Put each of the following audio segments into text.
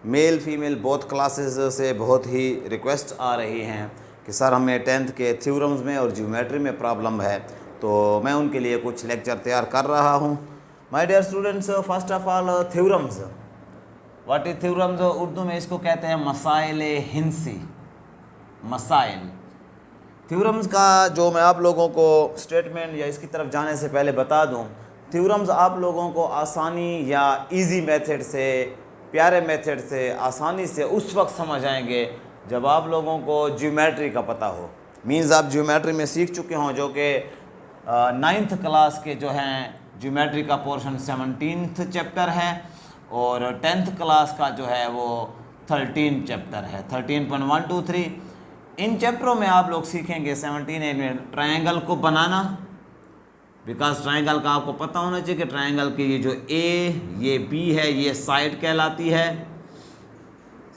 Male female both classes से बहुत ही request आ रही हैं कि सर हमें 10th के थ्योरम्स में और ज्योमेट्री में प्रॉब्लम है, तो मैं उनके लिए कुछ लेक्चर तैयार कर रहा हूँ। My dear students, first of all theorems, what is theorems? Urdu में इसको कहते हैं मसाइल हिंसी। मसाइल थ्योरम्स का जो मैं आप लोगों को स्टेटमेंट या इसकी तरफ जाने से पहले बता दूं, थ्योरम्स आप लोगों को आसानी या इजी मेथड से, प्यारे मेथड से आसानी से उस वक्त समझ आएंगे जब आप लोगों को ज्योमेट्री का पता हो। मींस आप ज्योमेट्री में सीख चुके हों, जो कि 9th क्लास के जो हैं ज्योमेट्री का पोर्शन 17th चैप्टर है और 10th क्लास का जो है वो 13 चैप्टर है, 13.1 2 3। इन चैप्टरों में आप लोग सीखेंगे 17 में ट्रायंगल को बनाना, बिकॉज ट्रायंगल का आपको पता होना चाहिए कि ट्रायंगल की ये जो ए, ये बी है, ये साइड कहलाती है।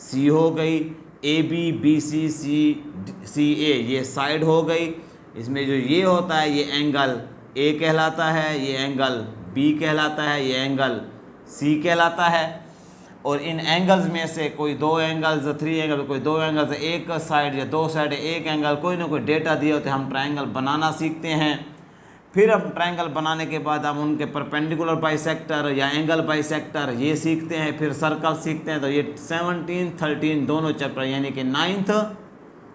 सी हो गई, ए बी, बी सी, सी ए, ये साइड हो गई। इसमें जो ये होता है ये एंगल ए कहलाता है, ये एंगल बी कहलाता है, ये एंगल सी कहलाता है। और इन एंगल्स में से कोई दो एंगल्स, 3 एंगल, कोई दो एंगल्स, एक साइड या दो साइड, एक एंगल, कोई ना कोई डेटा दिए होते हैं, हम ट्रायंगल बनाना सीखते हैं। फिर हम ट्रायंगल बनाने के बाद हम उनके परपेंडिकुलर बाइसेक्टर या एंगल बाइसेक्टर ये सीखते हैं, फिर सर्कल सीखते हैं। तो ये 17 13 दोनों चैप्टर यानी कि 9th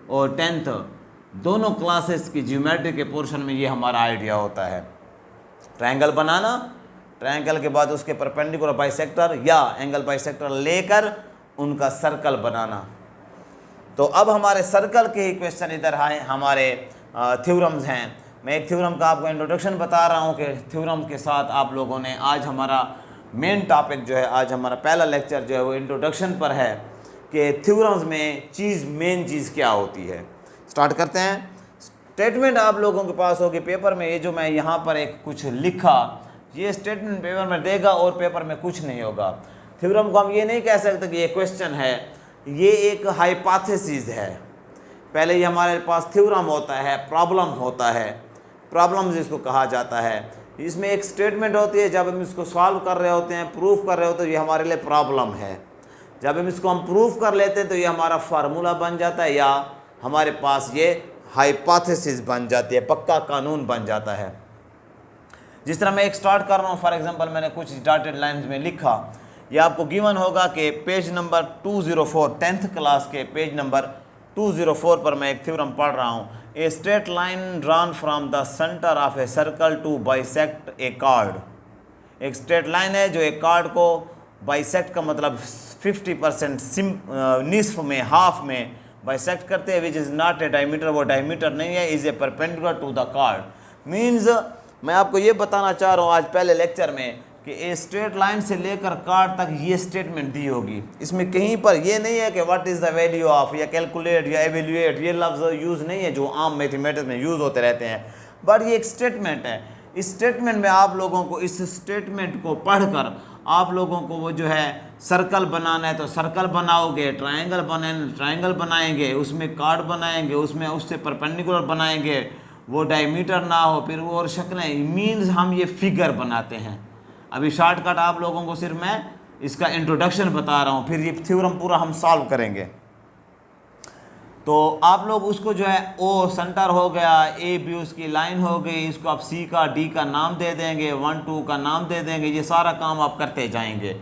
और 10th दोनों क्लासेस की ज्योमेट्री के पोर्शन में ये हमारा आइडिया होता है। ट्रायंगल बनाना, ट्रायंगल के बाद उसके परपेंडिकुलर बाइसेक्टर या एंगल बाइसेक्टर लेकर उनका सर्कल बनाना। तो अब हमारे सर्कल के ही क्वेश्चन इधर आए, हमारे थ्योरम्स हैं। मैं एक थ्योरम का आपको इंट्रोडक्शन बता रहा हूँ कि थ्योरम के साथ आप लोगों ने आज हमारा मेन टॉपिक जो है, आज हमारा पहला लेक्चर जो है वो इंट्रोडक्शन पर है कि थ्योरम्स में मेन चीज़ क्या होती है। स्टार्ट करते हैं। स्टेटमेंट आप लोगों के पास होगी पेपर में, ये जो मैं यहाँ पर एक कुछ लिखा, ये स्टेटमेंट पेपर में देगा और पेपर में कुछ नहीं होगा। थ्योरम को हम ये नहीं कह सकते कि ये क्वेश्चन है, ये एक हाइपोथेसिस है। पहले ये हमारे पास थ्योरम होता है, प्रॉब्लम होता है, प्रॉब्लम्स इसको कहा जाता है। इसमें एक स्टेटमेंट होती है, जब हम इसको सॉल्व कर रहे होते हैं, प्रूफ कर रहे होते हैं, ये हमारे लिए प्रॉब्लम है। जब हम इसको प्रूफ कर लेते हैं तो ये हमारा फार्मूला बन जाता है या हमारे पास ये हाइपोथेसिस बन जाती है, पक्का कानून बन जाता है। जिस तरह मैं एक स्टार्ट कर रहा हूँ, फॉर एग्जांपल मैंने कुछ डॉटेड लाइंस में लिखा, ये आपको गिवन होगा कि पेज नंबर 204, 10th क्लास के पेज नंबर 204 पर मैं एक थ्योरम पढ़ रहा हूँ। A straight line drawn from the centre of a circle to bisect a chord. एक स्ट्रेट लाइन है जो एक कार्ड को बाइसेक्ट का मतलब 50% निस्फ में, हाफ में बाइसेक्ट करते हैं, which is not a diameter, वो डायमीटर नहीं है, is a perpendicular to the chord. Means मैं आपको ये बताना चाह रहा हूँ आज पहले लेक्चर में कि ए स्ट्रेट लाइन से लेकर कार्ड तक ये स्टेटमेंट दी होगी। इसमें कहीं पर ये नहीं है कि what is the value of, या कैलकुलेट या एवेल्यूएट, ये लफ्ज़ यूज़ नहीं है जो आम मैथमेटिक्स में यूज़ होते रहते हैं, बट ये एक स्टेटमेंट है। इस स्टेटमेंट में आप लोगों को, इस स्टेटमेंट को पढ़कर आप लोगों को वो जो है सर्कल बनाना है तो सर्कल बनाओगे, ट्रायंगल बनाएंगे, ट्रायंगल बनाएंगे, उसमें कार्ड बनाएंगे, उसमें उससे परपेंडिकुलर बनाएंगे, वो डायमीटर ना हो, फिर वो और शक्लें, मीन्स हम ये फिगर बनाते हैं। अभी शॉर्टकट आप लोगों को सिर्फ मैं इसका इंट्रोडक्शन बता रहा हूँ, फिर ये थ्योरम पूरा हम सॉल्व करेंगे। तो आप लोग उसको जो है ओ सेंटर हो गया, ए बी उसकी लाइन हो गई, इसको आप सी का डी का नाम दे देंगे, 1 2 का नाम दे देंगे, ये सारा काम आप करते जाएंगे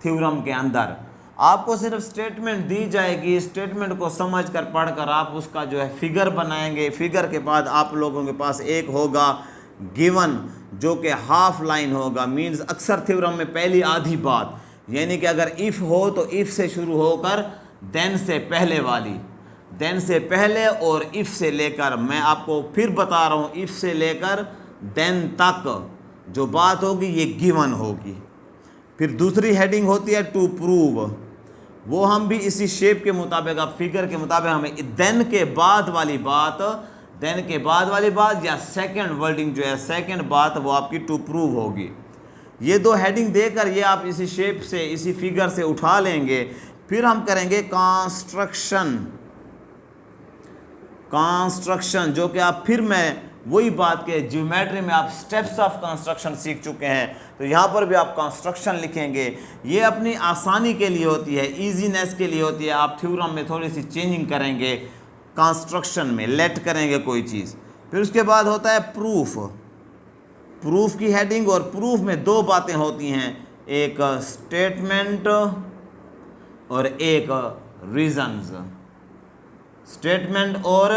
थ्योरम के अंदर। आपको सिर्फ स्टेटमेंट दी जाएगी, स्टेटमेंट को समझ कर पढ़ कर आप उसका जो है फिगर बनाएंगे। फिगर के बाद आप लोगों के पास एक होगा गिवन जो कि हाफ लाइन होगा। मीन्स अक्सर थ्योरम में पहली आधी बात, यानी कि अगर इफ़ हो तो इफ़ से शुरू होकर देन से पहले वाली, देन से पहले और इफ़ से लेकर, मैं आपको फिर बता रहा हूँ, इफ़ से लेकर देन तक जो बात होगी ये गिवन होगी। फिर दूसरी हेडिंग होती है टू प्रूव, वो हम भी इसी शेप के मुताबिक, आप फिगर के मुताबिक हमें देन के बाद वाली बात, देन के बाद वाली बात या सेकंड वर्डिंग जो है सेकंड बात, वो आपकी टू प्रूव होगी। ये दो हेडिंग देकर ये आप इसी शेप से, इसी फिगर से उठा लेंगे। फिर हम करेंगे कंस्ट्रक्शन, कंस्ट्रक्शन जो कि आप, फिर मैं वही बात के ज्योमेट्री में आप स्टेप्स ऑफ कंस्ट्रक्शन सीख चुके हैं, तो यहाँ पर भी आप कंस्ट्रक्शन लिखेंगे। ये अपनी आसानी के लिए होती है, इजीनेस के लिए होती है। आप थ्योरम में थोड़ी सी चेंजिंग करेंगे, कंस्ट्रक्शन में लेट करेंगे कोई चीज़। फिर उसके बाद होता है प्रूफ। प्रूफ की हेडिंग और प्रूफ में दो बातें होती हैं, एक स्टेटमेंट और एक रीजंस। स्टेटमेंट और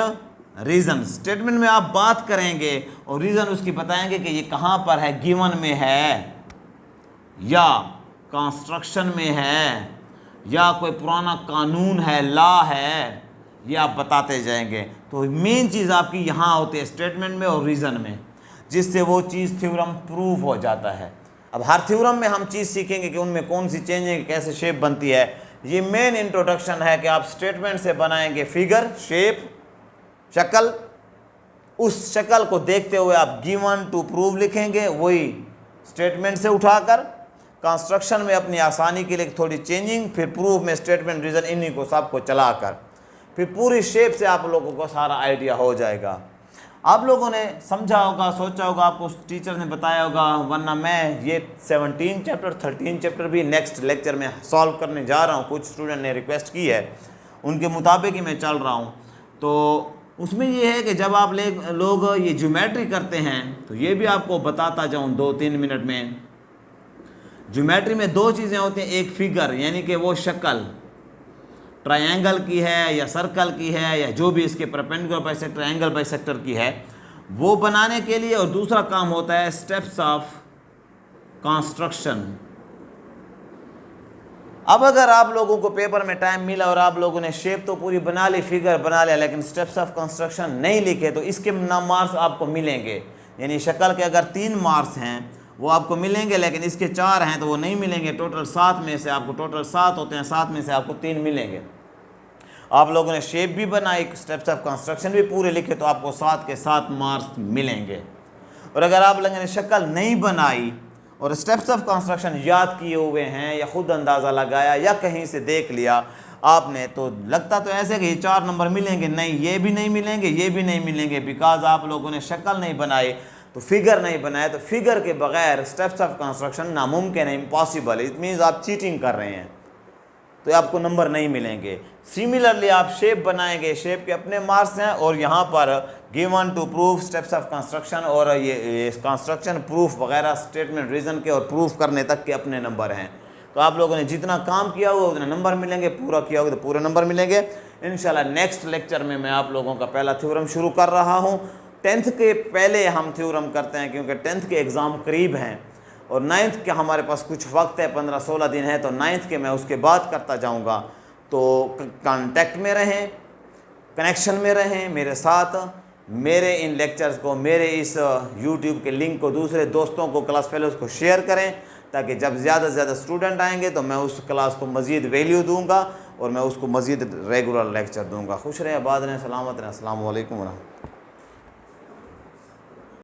रीज़न। स्टेटमेंट में आप बात करेंगे और रीज़न उसकी बताएंगे कि ये कहाँ पर है, गिवन में है या कंस्ट्रक्शन में है या कोई पुराना कानून है, लॉ है, ये आप बताते जाएंगे। तो मेन चीज़ आपकी यहाँ होती है स्टेटमेंट में और रीज़न में, जिससे वो चीज़ थ्योरम प्रूफ हो जाता है। अब हर थ्योरम में हम चीज़ सीखेंगे कि उनमें कौन सी चेंजिंग, कैसे शेप बनती है। ये मेन इंट्रोडक्शन है कि आप स्टेटमेंट से बनाएंगे फिगर, शेप, शक्ल। उस शक्ल को देखते हुए आप गिवन टू प्रूव लिखेंगे, वही स्टेटमेंट से उठाकर। कंस्ट्रक्शन में अपनी आसानी के लिए थोड़ी चेंजिंग, फिर प्रूफ में स्टेटमेंट, रीजन, इन्हीं को सबको चलाकर फिर पूरी शेप से आप लोगों को सारा आइडिया हो जाएगा। आप लोगों ने समझा होगा, सोचा होगा, आपको टीचर ने बताया होगा, वरना मैं ये 17 चैप्टर 13 चैप्टर भी नेक्स्ट लेक्चर में सॉल्व करने जा रहा हूँ। कुछ स्टूडेंट ने रिक्वेस्ट की है, उनके मुताबिक ही मैं चल रहा हूँ। तो उसमें ये है कि जब आप लोग ये ज्योमेट्री करते हैं, तो ये भी आपको बताता जाऊँ 2-3 मिनट में। ज्योमेट्री में दो चीज़ें होती हैं, एक फिगर यानी कि वो शक्ल ट्रायंगल की है या सर्कल की है या जो भी इसके परपेंडिकुलर बाइसेक्टर, एंगल बाइसेक्टर की है, वो बनाने के लिए। और दूसरा काम होता है स्टेप्स ऑफ कंस्ट्रक्शन। अब अगर आप लोगों को पेपर में टाइम मिला और आप लोगों ने शेप तो पूरी बना ली, फिगर बना लिया, लेकिन स्टेप्स ऑफ कंस्ट्रक्शन नहीं लिखे, तो इसके मार्क्स आपको मिलेंगे। यानी शक्ल के अगर 3 मार्क्स हैं वो आपको मिलेंगे, लेकिन इसके 4 हैं तो वो नहीं मिलेंगे। टोटल 7 में से आपको, टोटल 7 होते हैं, 7 में से आपको 3 मिलेंगे। आप लोगों ने शेप भी बनाई, स्टेप्स ऑफ कंस्ट्रक्शन भी पूरे लिखे, तो आपको 7 के 7 मार्क्स मिलेंगे। और अगर आप लोगों ने शक्ल नहीं बनाई और स्टेप्स ऑफ कंस्ट्रक्शन याद किए हुए हैं या खुद अंदाज़ा लगाया या कहीं से देख लिया आपने, तो लगता तो ऐसे कि ये 4 नंबर मिलेंगे, नहीं, ये भी नहीं मिलेंगे, ये भी नहीं मिलेंगे, बिकॉज आप लोगों ने शक्ल नहीं बनाई, तो फिगर नहीं बनाया। तो फिगर के बगैर स्टेप्स ऑफ कंस्ट्रक्शन नामुमकिन है, इम्पॉसिबल है। इट मीन्स आप चीटिंग कर रहे हैं, तो आपको नंबर नहीं मिलेंगे। सिमिलरली आप शेप बनाएंगे, शेप के अपने मार्क्स हैं, और यहाँ पर given to proof, steps of construction और ये कंस्ट्रक्शन, प्रूफ वगैरह, स्टेटमेंट, रीजन के और प्रूफ करने तक के अपने नंबर हैं। तो आप लोगों ने जितना काम किया हुआ उतने नंबर मिलेंगे, पूरा किया होगा तो पूरे नंबर मिलेंगे इंशाल्लाह। नेक्स्ट लेक्चर में मैं आप लोगों का पहला थ्योरम शुरू कर रहा हूँ। 10th के पहले हम थ्योरम करते हैं, क्योंकि 10th के एग्ज़ाम करीब हैं और 9th के हमारे पास कुछ वक्त है, 15-16 दिन है, तो 9th के मैं उसके बाद करता जाऊंगा। तो कांटेक्ट में रहें, कनेक्शन में रहें मेरे साथ। मेरे इन लेक्चर्स को, मेरे इस YouTube के लिंक को दूसरे दोस्तों को, क्लास फेलोज़ को शेयर करें, ताकि जब ज़्यादा से ज़्यादा स्टूडेंट आएंगे तो मैं उस क्लास को मज़ीद वैल्यू दूँगा और मैं उसको मज़ीद रेगुलर लेक्चर दूँगा। खुश रहें, आबाद रहें, सलामत रहें। अस्सलाम वालेकुम।